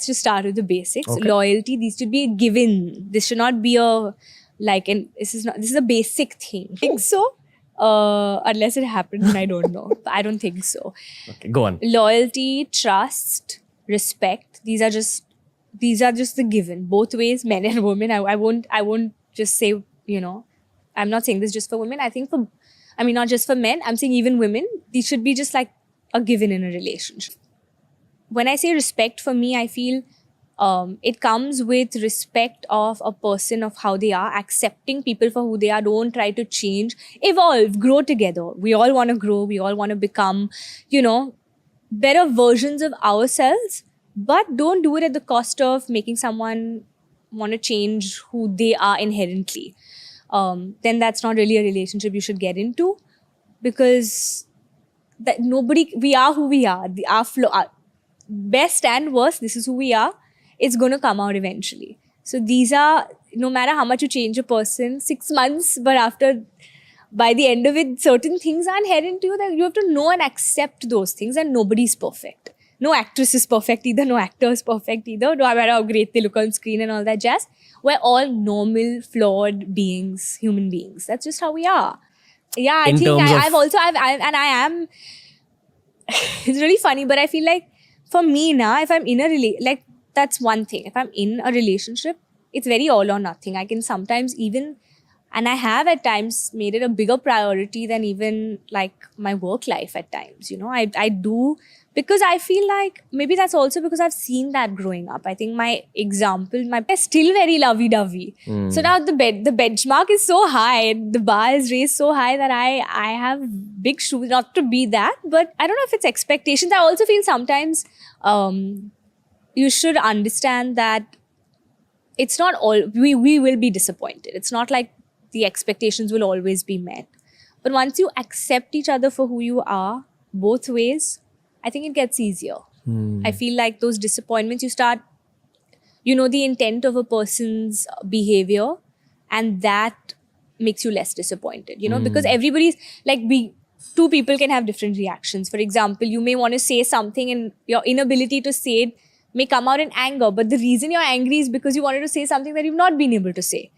Let's just start with the basics. Okay. Loyalty, these should be a given. This should not be a this is a basic thing. I think so. Unless it happens and I don't know. I don't think so. Okay, go on. Loyalty, trust, respect. These are just the given. Both ways, men and women. I won't just say, I'm not saying this just for women. Not just for men. I'm saying even women. These should be just like a given in a relationship. When I say respect, for me, I feel it comes with respect of a person, of how they are, accepting people for who they are. Don't try to change, evolve, grow together. We all want to grow. We all want to become, better versions of ourselves. But don't do it at the cost of making someone want to change who they are inherently. Then that's not really a relationship you should get into, because we are who we are. Our best and worst, this is who we are. It's going to come out eventually. So these are, no matter how much you change a person, 6 months, but by the end of it, certain things are inherent to you that you have to know and accept those things, and nobody's perfect. No actress is perfect either, no actor is perfect either, no matter how great they look on screen and all that jazz. We're all normal, flawed beings, human beings. That's just how we are. Yeah, I think I am. It's really funny, but I feel like for me now, if I'm in a that's one thing. If I'm in a relationship, it's very all or nothing. I can sometimes even, and I have at times made it a bigger priority than even like my work life at times. I do, because I feel like maybe that's also because I've seen that growing up. I think my is still very lovey-dovey. So now the benchmark is so high, the bar is raised so high that I have big shoes, not to be that, but I don't know if it's expectations. I also feel sometimes you should understand that it's not all, we will be disappointed. It's not like the expectations will always be met. But once you accept each other for who you are, both ways, I think it gets easier. I feel like those disappointments, you start, the intent of a person's behavior, and that makes you less disappointed, because everybody's like, two people can have different reactions. For example, you may want to say something and your inability to say it may come out in anger, but the reason you're angry is because you wanted to say something that you've not been able to say.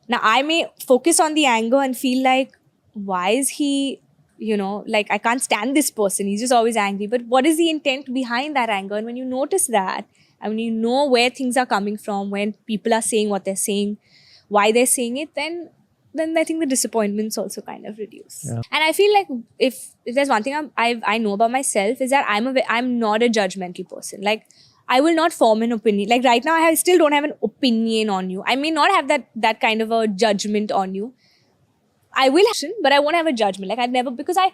Now, I may focus on the anger and feel like, why is he, I can't stand this person. He's just always angry. But what is the intent behind that anger? And when you notice that, and when you know where things are coming from, when people are saying what they're saying, why they're saying it, then I think the disappointments also kind of reduce. Yeah. And I feel like if there's one thing I know about myself, is that I'm not a judgmental person. Like, I will not form an opinion. Like right now, I still don't have an opinion on you. I may not have that kind of a judgment on you. I will, but I won't have a judgment. Like I've never, because I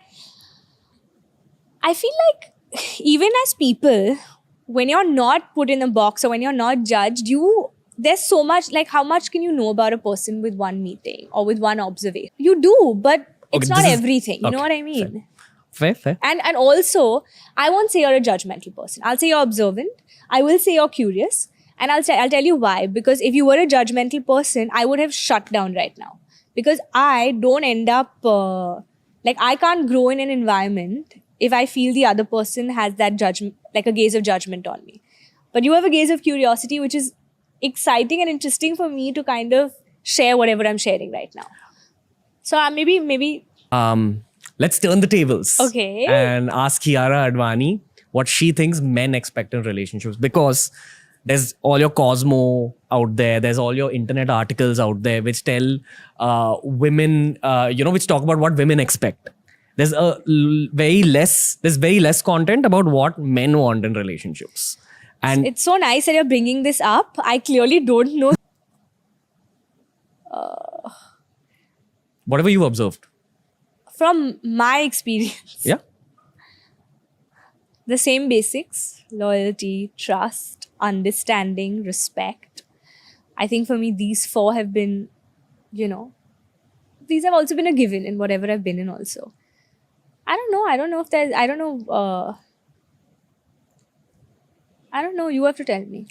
feel like even as people, when you're not put in a box or when you're not judged, there's so much, like how much can you know about a person with one meeting or with one observation? You do, but it's not everything. You know what I mean? Fair. And also, I won't say you're a judgmental person. I'll say you're observant. I will say you're curious. And I'll tell you why. Because if you were a judgmental person, I would have shut down right now. Because I don't end up, I can't grow in an environment if I feel the other person has that judgment, like a gaze of judgment on me. But you have a gaze of curiosity, which is exciting and interesting for me to kind of share whatever I'm sharing right now. So maybe. Let's turn the tables. Okay. And ask Kiara Advani what she thinks men expect in relationships. Because there's all your Cosmo out there. There's all your internet articles out there which tell women, which talk about what women expect. There's very less content about what men want in relationships. And it's so nice that you're bringing this up. I clearly don't know. Whatever you observed. From my experience. Yeah. The same basics: loyalty, trust, understanding, respect. I think for me, these four have been, these have also been a given in whatever I've been in also. I don't know if there's, I don't know, you have to tell me.